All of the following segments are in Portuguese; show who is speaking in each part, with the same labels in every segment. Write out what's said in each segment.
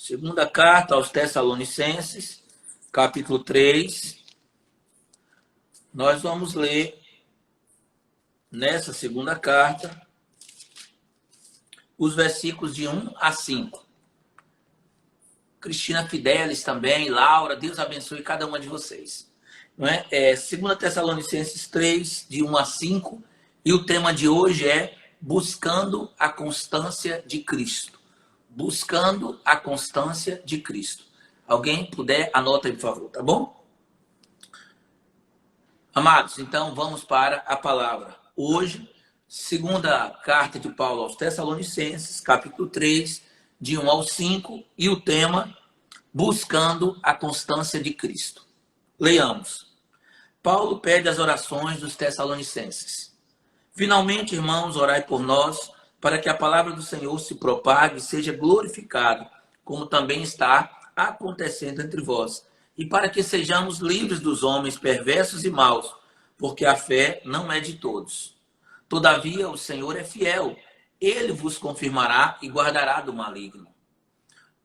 Speaker 1: Segunda carta aos Tessalonicenses, capítulo 3. Nós vamos ler nessa segunda carta os versículos de 1 a 5. Cristina Fidelis também, Laura, Deus abençoe cada uma de vocês. Não é? 2 Tessalonicenses 3, de 1 a 5, e o tema de hoje é buscando a constância de Cristo. Buscando a constância de Cristo. Alguém puder, anota aí, por favor, tá bom? Amados, então vamos para a palavra. Hoje, segunda carta de Paulo aos Tessalonicenses, capítulo 3, de 1 ao 5, e o tema, buscando a constância de Cristo. Leiamos. Paulo pede as orações dos Tessalonicenses. Finalmente, irmãos, orai por nós, para que a palavra do Senhor se propague e seja glorificado, como também está acontecendo entre vós, e para que sejamos livres dos homens perversos e maus, porque a fé não é de todos. Todavia, o Senhor é fiel, ele vos confirmará e guardará do maligno.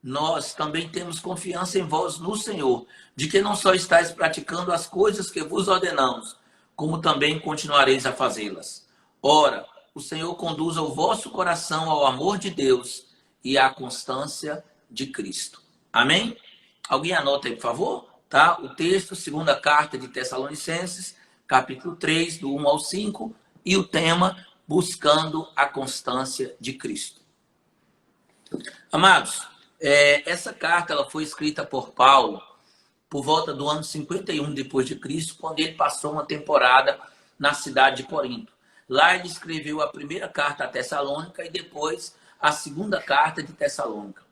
Speaker 1: Nós também temos confiança em vós no Senhor, de que não só estáis praticando as coisas que vos ordenamos, como também continuareis a fazê-las. Ora, o Senhor conduza o vosso coração ao amor de Deus e à constância de Cristo. Amém? Alguém anota aí, por favor? Tá? O texto, segunda carta de Tessalonicenses, capítulo 3, do 1 ao 5, e o tema, buscando a constância de Cristo. Amados, essa carta ela foi escrita por Paulo por volta do ano 51 depois de Cristo, quando ele passou uma temporada na cidade de Corinto. Lá ele escreveu a primeira carta a Tessalônica e depois a segunda carta de Tessalônica.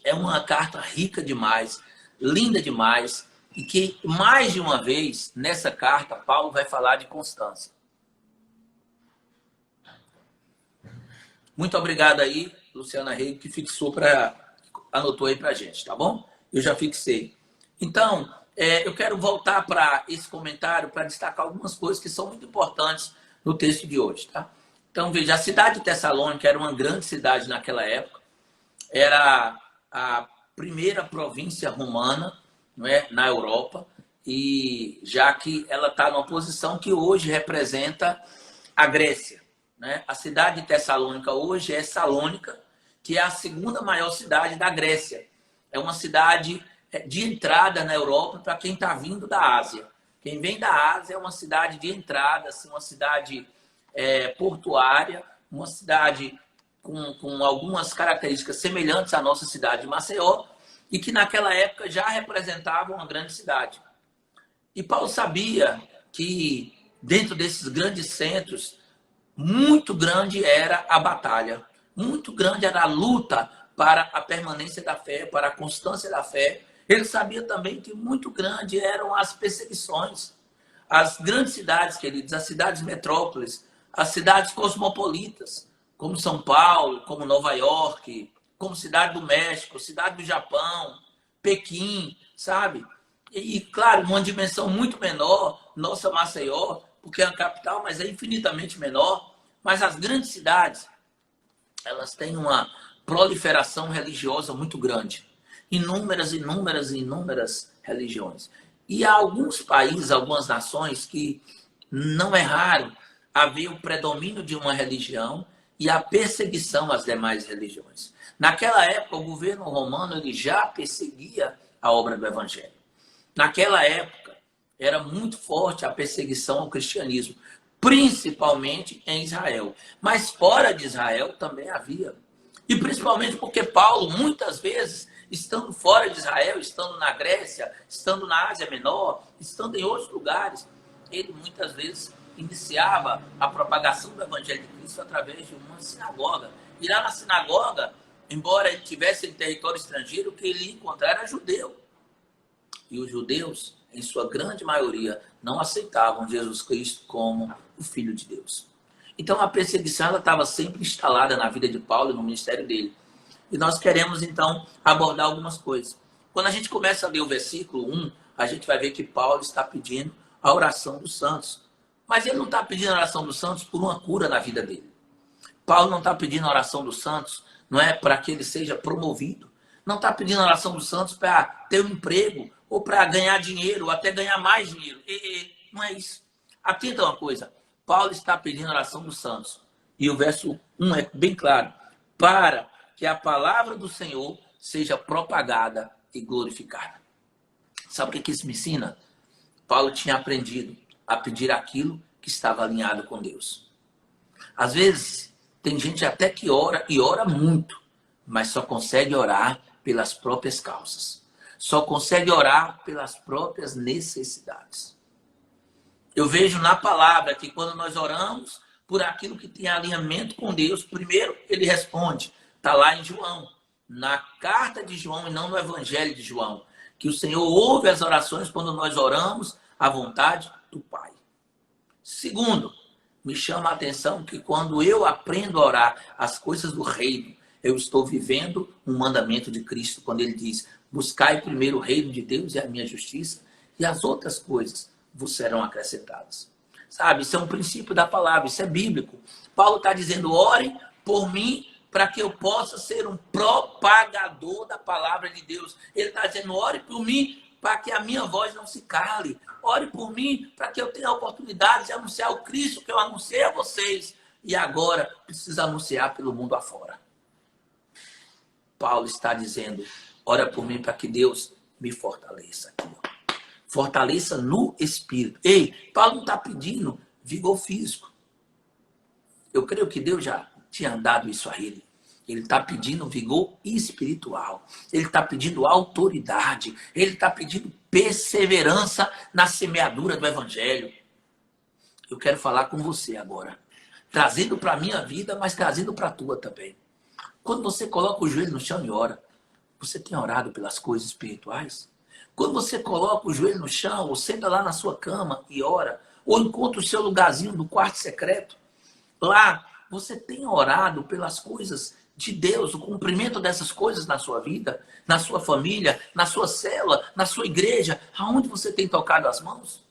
Speaker 1: É uma carta rica demais, linda demais, e que mais de uma vez nessa carta Paulo vai falar de constância. Muito obrigado aí, Luciana Rei, que anotou aí pra gente, tá bom? Eu já fixei. Então, eu quero voltar para esse comentário para destacar algumas coisas que são muito importantes no texto de hoje, tá? Então, veja, a cidade de Tessalônica era uma grande cidade naquela época, era a primeira província romana, não é, na Europa, e já que ela está numa posição que hoje representa a Grécia, né? A cidade de Tessalônica hoje é Salônica, que é a segunda maior cidade da Grécia. É uma cidade de entrada na Europa para quem está vindo da Ásia. Quem vem da Ásia é uma cidade de entrada, assim, uma cidade portuária, uma cidade com algumas características semelhantes à nossa cidade de Maceió, e que naquela época já representava uma grande cidade. E Paulo sabia que dentro desses grandes centros, muito grande era a batalha, muito grande era a luta para a permanência da fé, para a constância da fé. Ele sabia também que muito grande eram as perseguições. As grandes cidades, queridos, as cidades metrópoles, as cidades cosmopolitas, como São Paulo, como Nova York, como Cidade do México, Cidade do Japão, Pequim, sabe? E, claro, uma dimensão muito menor, nossa Maceió, porque é a capital, mas é infinitamente menor. Mas as grandes cidades, elas têm uma proliferação religiosa muito grande. Inúmeras religiões. E há alguns países, algumas nações que não é raro haver o predomínio de uma religião e a perseguição às demais religiões. Naquela época, o governo romano ele já perseguia a obra do evangelho. Naquela época, era muito forte a perseguição ao cristianismo, principalmente em Israel. Mas fora de Israel também havia. E principalmente porque Paulo, muitas vezes, estando fora de Israel, estando na Grécia, estando na Ásia Menor, estando em outros lugares, ele muitas vezes iniciava a propagação do Evangelho de Cristo através de uma sinagoga. E lá na sinagoga, embora ele estivesse em território estrangeiro, o que ele ia encontrar era judeu. E os judeus, em sua grande maioria, não aceitavam Jesus Cristo como o Filho de Deus. Então a perseguição estava sempre instalada na vida de Paulo e no ministério dele. E nós queremos, então, abordar algumas coisas. Quando a gente começa a ler o versículo 1, a gente vai ver que Paulo está pedindo a oração dos santos. Mas ele não está pedindo a oração dos santos por uma cura na vida dele. Paulo não está pedindo a oração dos santos, não é para que ele seja promovido. Não está pedindo a oração dos santos para ter um emprego, ou para ganhar dinheiro, ou até ganhar mais dinheiro. Não é isso. Atenta uma coisa. Paulo está pedindo a oração dos santos. E o verso 1 é bem claro. Para que a palavra do Senhor seja propagada e glorificada. Sabe o que isso me ensina? Paulo tinha aprendido a pedir aquilo que estava alinhado com Deus. Às vezes, tem gente até que ora e ora muito, mas só consegue orar pelas próprias causas. Só consegue orar pelas próprias necessidades. Eu vejo na palavra que quando nós oramos por aquilo que tem alinhamento com Deus, primeiro ele responde. Está lá em João, na carta de João e não no evangelho de João. Que o Senhor ouve as orações quando nós oramos à vontade do Pai. Segundo, me chama a atenção que quando eu aprendo a orar as coisas do reino, eu estou vivendo um mandamento de Cristo, quando ele diz, buscai primeiro o reino de Deus e a minha justiça, e as outras coisas vos serão acrescentadas. Sabe, isso é um princípio da palavra, isso é bíblico. Paulo está dizendo, orem por mim, para que eu possa ser um propagador da palavra de Deus. Ele está dizendo, ore por mim, para que a minha voz não se cale. Ore por mim, para que eu tenha a oportunidade de anunciar o Cristo que eu anunciei a vocês. E agora, preciso anunciar pelo mundo afora. Paulo está dizendo, ora por mim, para que Deus me fortaleça aqui. Fortaleça no Espírito. Ei, Paulo não está pedindo vigor físico. Eu creio que Deus já tinha dado isso a ele. Ele está pedindo vigor espiritual. Ele está pedindo autoridade. Ele está pedindo perseverança na semeadura do Evangelho. Eu quero falar com você agora. Trazendo para a minha vida, mas trazendo para a tua também. Quando você coloca o joelho no chão e ora, você tem orado pelas coisas espirituais? Quando você coloca o joelho no chão, ou senta lá na sua cama e ora, ou encontra o seu lugarzinho do quarto secreto, lá você tem orado pelas coisas de Deus, o cumprimento dessas coisas na sua vida, na sua família, na sua célula, na sua igreja, aonde você tem tocado as mãos?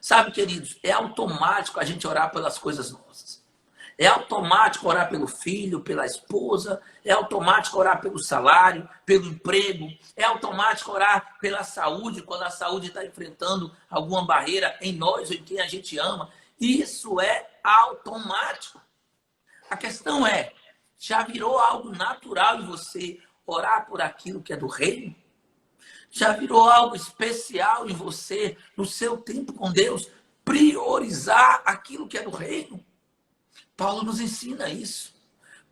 Speaker 1: Sabe, queridos, é automático a gente orar pelas coisas nossas. É automático orar pelo filho, pela esposa, é automático orar pelo salário, pelo emprego, é automático orar pela saúde, quando a saúde está enfrentando alguma barreira em nós ou em quem a gente ama. Isso é automático. A questão é, já virou algo natural em você orar por aquilo que é do reino? Já virou algo especial em você, no seu tempo com Deus, priorizar aquilo que é do reino? Paulo nos ensina isso.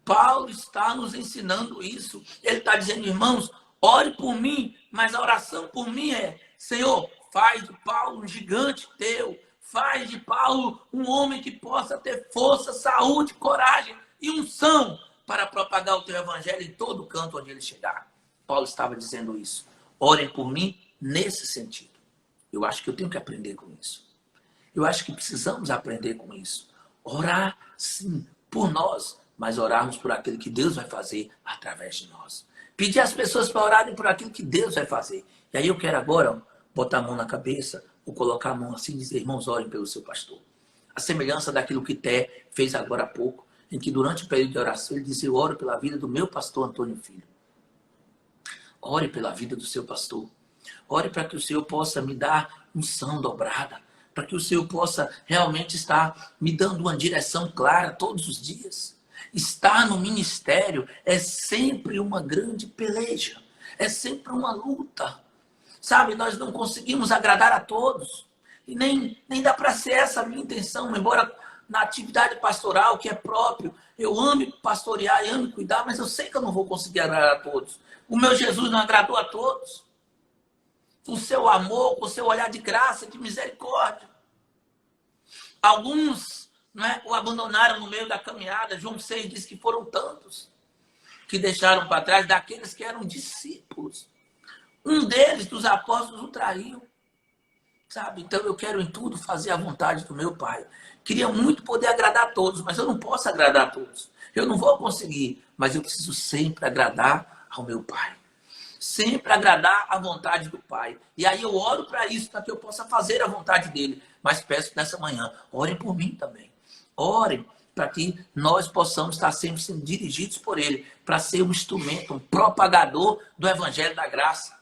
Speaker 1: Paulo está nos ensinando isso. Ele está dizendo, irmãos, ore por mim, mas a oração por mim é, Senhor, faz de Paulo um gigante teu, faz de Paulo um homem que possa ter força, saúde, coragem e unção para propagar o teu evangelho em todo canto onde ele chegar. Paulo estava dizendo isso. Orem por mim nesse sentido. Eu acho que eu tenho que aprender com isso. Eu acho que precisamos aprender com isso. Orar, sim, por nós, mas orarmos por aquilo que Deus vai fazer através de nós. Pedir às pessoas para orarem por aquilo que Deus vai fazer. E aí eu quero agora botar a mão na cabeça, ou colocar a mão assim e dizer, irmãos, orem pelo seu pastor. A semelhança daquilo que Té fez agora há pouco, em que durante o período de oração ele disse, eu oro pela vida do meu pastor Antônio Filho. Ore pela vida do seu pastor. Ore para que o Senhor possa me dar unção dobrada. Para que o Senhor possa realmente estar me dando uma direção clara todos os dias. Estar no ministério é sempre uma grande peleja. É sempre uma luta. Sabe, nós não conseguimos agradar a todos. E nem dá para ser essa a minha intenção. Embora na atividade pastoral, que é próprio, eu ame pastorear e ame cuidar, mas eu sei que eu não vou conseguir agradar a todos. O meu Jesus não agradou a todos. Com o seu amor, com o seu olhar de graça, de misericórdia. Alguns, né, o abandonaram no meio da caminhada. João 6 diz que foram tantos que deixaram para trás daqueles que eram discípulos. Um deles, dos apóstolos, o traiu. Sabe? Então eu quero em tudo fazer a vontade do meu Pai. Queria muito poder agradar a todos, mas eu não posso agradar a todos. Eu não vou conseguir, mas eu preciso sempre agradar ao meu Pai. Sempre agradar a vontade do Pai. E aí eu oro para isso, para que eu possa fazer a vontade dele. Mas peço nessa manhã, orem por mim também. Orem para que nós possamos estar sempre sendo dirigidos por Ele, para ser um instrumento, um propagador do Evangelho da Graça.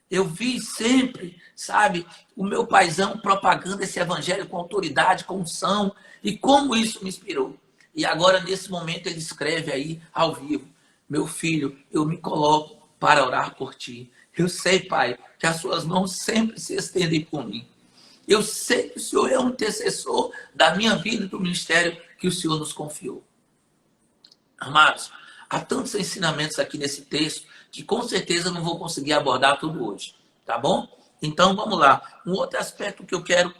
Speaker 1: Eu vi sempre, sabe, o meu paizão propagando esse Evangelho com autoridade, com unção, e como isso me inspirou. E agora, nesse momento, ele escreve aí, ao vivo: meu filho, eu me coloco para orar por ti. Eu sei, Pai, que as suas mãos sempre se estendem por mim. Eu sei que o Senhor é um intercessor da minha vida e do ministério que o Senhor nos confiou. Amados, há tantos ensinamentos aqui nesse texto que com certeza não vou conseguir abordar tudo hoje, tá bom? Então vamos lá. Um outro aspecto que eu quero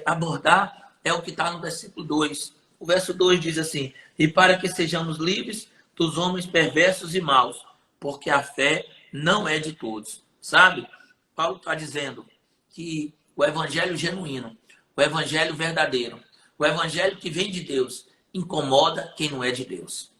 Speaker 1: abordar é o que está no versículo 2. O verso 2 diz assim: e para que sejamos livres dos homens perversos e maus, porque a fé não é de todos. Sabe? Paulo está dizendo que o evangelho genuíno, o evangelho verdadeiro, o evangelho que vem de Deus, incomoda quem não é de Deus.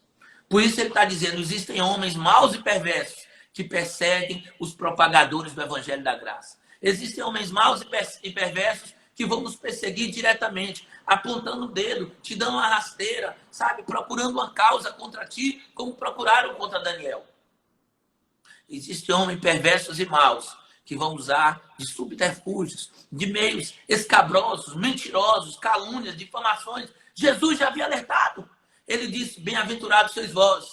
Speaker 1: Por isso ele está dizendo: existem homens maus e perversos que perseguem os propagadores do evangelho da graça. Existem homens maus e perversos que vão nos perseguir diretamente, apontando o dedo, te dando uma rasteira, sabe? Procurando uma causa contra ti, como procuraram contra Daniel. Existem homens perversos e maus que vão usar de subterfúgios, de meios escabrosos, mentirosos, calúnias, difamações. Jesus já havia alertado. Ele disse: bem-aventurados sois vós,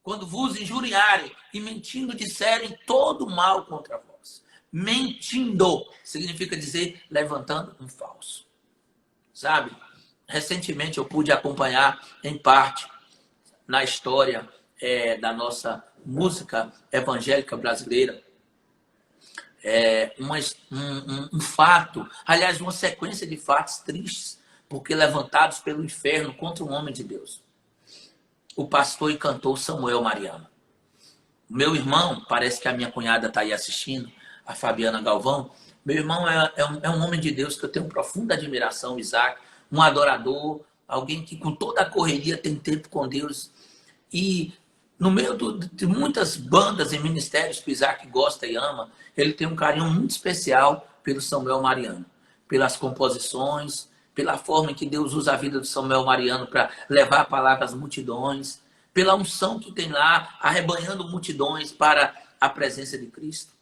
Speaker 1: quando vos injuriarem e mentindo disserem todo mal contra vós. Mentindo significa dizer levantando um falso. Sabe? Recentemente eu pude acompanhar em parte na história da nossa música evangélica brasileira um fato, aliás, uma sequência de fatos tristes, porque levantados pelo inferno contra um homem de Deus. O pastor e cantor Samuel Mariano. Meu irmão, parece que a minha cunhada está aí assistindo, a Fabiana Galvão. Meu irmão é um homem de Deus que eu tenho profunda admiração, Isaac, um adorador, alguém que com toda a correria tem tempo com Deus. E no meio de muitas bandas e ministérios que o Isaac gosta e ama, ele tem um carinho muito especial pelo Samuel Mariano, pelas composições, pela forma em que Deus usa a vida do Samuel Mariano para levar a palavra às multidões, pela unção que tem lá, arrebanhando multidões para a presença de Cristo.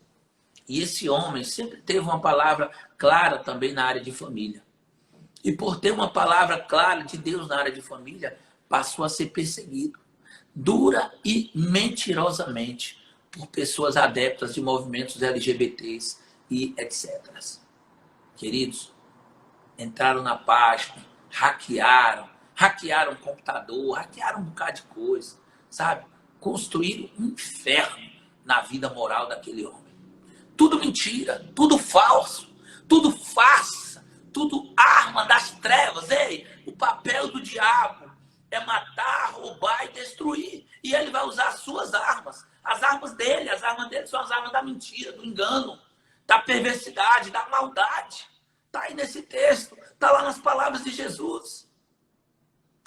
Speaker 1: E esse homem sempre teve uma palavra clara também na área de família. E por ter uma palavra clara de Deus na área de família, passou a ser perseguido, dura e mentirosamente, por pessoas adeptas de movimentos LGBTs e etc. Queridos, entraram na página, hackearam o computador, hackearam um bocado de coisa, sabe? Construíram um inferno na vida moral daquele homem. Tudo mentira, tudo falso, tudo farsa, tudo arma das trevas. Ei, o papel do diabo é matar, roubar e destruir. E ele vai usar as suas armas. As armas dele são as armas da mentira, do engano, da perversidade, da maldade. Está aí nesse texto, está lá nas palavras de Jesus.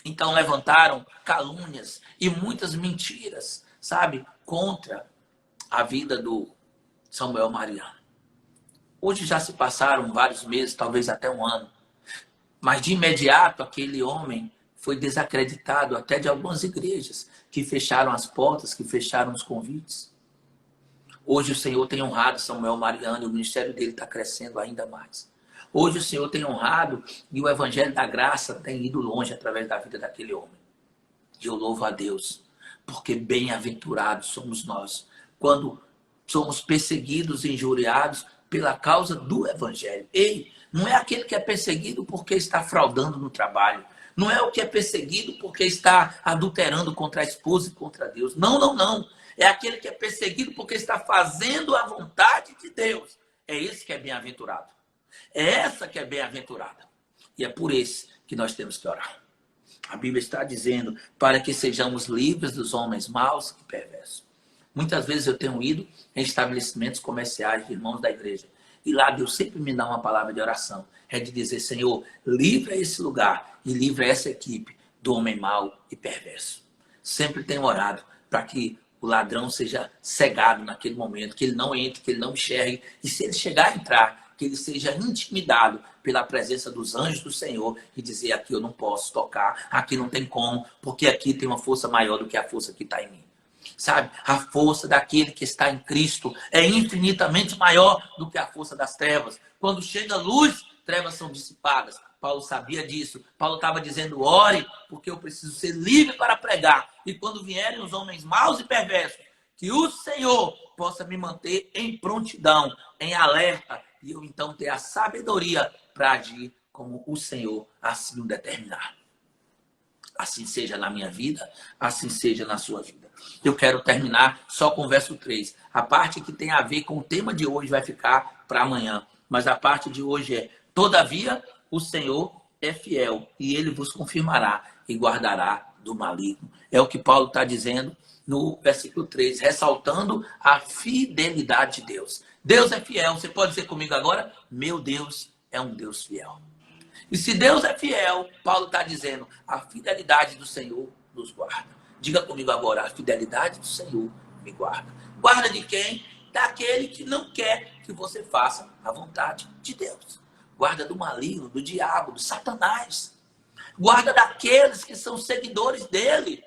Speaker 1: Então levantaram calúnias e muitas mentiras, sabe, contra a vida do Samuel Mariano. Hoje já se passaram vários meses, talvez até um ano. Mas de imediato aquele homem foi desacreditado até de algumas igrejas que fecharam as portas, que fecharam os convites. Hoje o Senhor tem honrado Samuel Mariano e o ministério dele está crescendo ainda mais. Hoje o Senhor tem honrado e o evangelho da graça tem ido longe através da vida daquele homem. E eu louvo a Deus, porque bem-aventurados somos nós quando somos perseguidos e injuriados pela causa do evangelho. Ei, não é aquele que é perseguido porque está fraudando no trabalho. Não é o que é perseguido porque está adulterando contra a esposa e contra Deus. Não, não, não. É aquele que é perseguido porque está fazendo a vontade de Deus. É esse que é bem-aventurado. É essa que é bem-aventurada. E é por esse que nós temos que orar. A Bíblia está dizendo para que sejamos livres dos homens maus e perversos. Muitas vezes eu tenho ido em estabelecimentos comerciais de irmãos da igreja. E lá Deus sempre me dá uma palavra de oração. É de dizer: Senhor, livra esse lugar e livra essa equipe do homem mau e perverso. Sempre tenho orado para que o ladrão seja cegado naquele momento, que ele não entre, que ele não enxergue. E se ele chegar a entrar, que ele seja intimidado pela presença dos anjos do Senhor e dizer: aqui eu não posso tocar, aqui não tem como, porque aqui tem uma força maior do que a força que está em mim. Sabe, a força daquele que está em Cristo é infinitamente maior do que a força das trevas. Quando chega a luz, trevas são dissipadas. Paulo sabia disso. Paulo estava dizendo: ore, porque eu preciso ser livre para pregar. E quando vierem os homens maus e perversos, que o Senhor possa me manter em prontidão, em alerta, e eu então ter a sabedoria para agir como o Senhor assim o determinar. Assim seja na minha vida, assim seja na sua vida. Eu quero terminar só com o verso 3. A parte que tem a ver com o tema de hoje vai ficar para amanhã. Mas a parte de hoje é: todavia o Senhor é fiel e ele vos confirmará e guardará do maligno. É o que Paulo está dizendo no versículo 3, ressaltando a fidelidade de Deus. Deus é fiel. Você pode dizer comigo agora: meu Deus é um Deus fiel. E se Deus é fiel, Paulo está dizendo: a fidelidade do Senhor nos guarda. Diga comigo agora: a fidelidade do Senhor me guarda. Guarda de quem? Daquele que não quer que você faça a vontade de Deus. Guarda do maligno, do diabo, do Satanás. Guarda daqueles que são seguidores dele.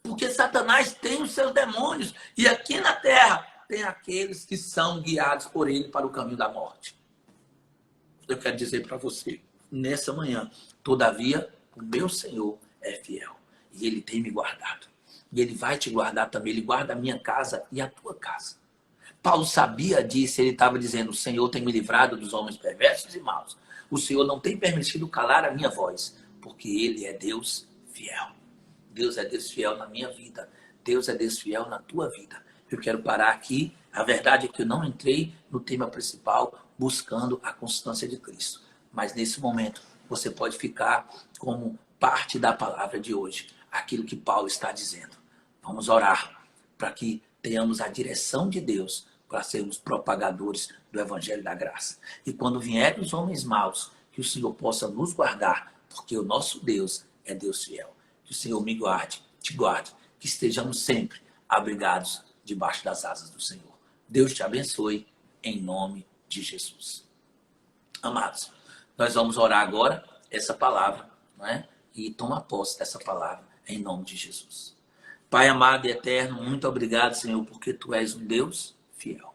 Speaker 1: Porque Satanás tem os seus demônios. E aqui na terra tem aqueles que são guiados por ele para o caminho da morte. Eu quero dizer para você, nessa manhã: todavia o meu Senhor é fiel. E ele tem me guardado. E ele vai te guardar também. Ele guarda a minha casa e a tua casa. Paulo sabia disso. Ele estava dizendo: o Senhor tem me livrado dos homens perversos e maus. O Senhor não tem permitido calar a minha voz. Porque ele é Deus fiel. Deus é Deus fiel na minha vida. Deus é Deus fiel na tua vida. Eu quero parar aqui. A verdade é que eu não entrei no tema principal buscando a constância de Cristo. Mas nesse momento você pode ficar como parte da palavra de hoje. Aquilo que Paulo está dizendo. Vamos orar para que tenhamos a direção de Deus para sermos propagadores do Evangelho da Graça. E quando vierem os homens maus, que o Senhor possa nos guardar, porque o nosso Deus é Deus fiel. Que o Senhor me guarde, te guarde, que estejamos sempre abrigados debaixo das asas do Senhor. Deus te abençoe, em nome de Jesus. Amados, nós vamos orar agora essa palavra, não é? E tomar posse dessa palavra, em nome de Jesus. Pai amado e eterno, muito obrigado, Senhor, porque Tu és um Deus fiel.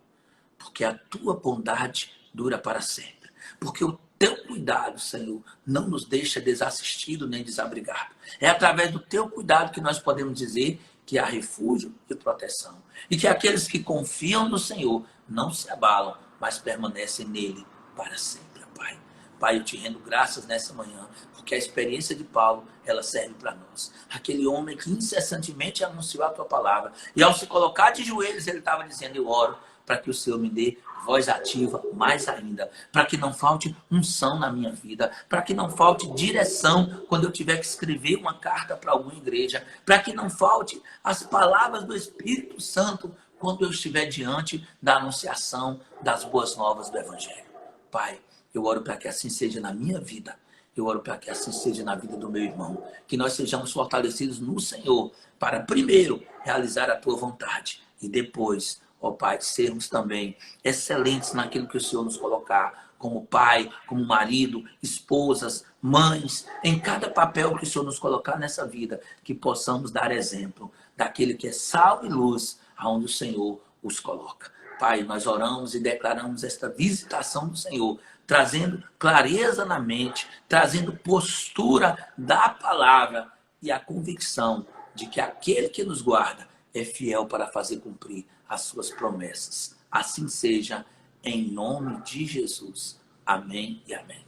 Speaker 1: Porque a Tua bondade dura para sempre. Porque o Teu cuidado, Senhor, não nos deixa desassistido nem desabrigado. É através do Teu cuidado que nós podemos dizer que há refúgio e proteção. E que aqueles que confiam no Senhor não se abalam, mas permanecem nele para sempre, Pai. Pai, eu te rendo graças nessa manhã, porque a experiência de Paulo, ela serve para nós. Aquele homem que incessantemente anunciou a tua palavra. E ao se colocar de joelhos, ele estava dizendo: eu oro para que o Senhor me dê voz ativa mais ainda. Para que não falte unção na minha vida. Para que não falte direção quando eu tiver que escrever uma carta para alguma igreja. Para que não falte as palavras do Espírito Santo quando eu estiver diante da anunciação das boas novas do Evangelho. Pai, eu oro para que assim seja na minha vida. Eu oro para que assim seja na vida do meu irmão. Que nós sejamos fortalecidos no Senhor para primeiro realizar a tua vontade. E depois, ó Pai, sermos também excelentes naquilo que o Senhor nos colocar. Como pai, como marido, esposas, mães. Em cada papel que o Senhor nos colocar nessa vida. Que possamos dar exemplo daquele que é sal e luz aonde o Senhor os coloca. Pai, nós oramos e declaramos esta visitação do Senhor, trazendo clareza na mente, trazendo postura da palavra e a convicção de que aquele que nos guarda é fiel para fazer cumprir as suas promessas. Assim seja, em nome de Jesus. Amém e amém.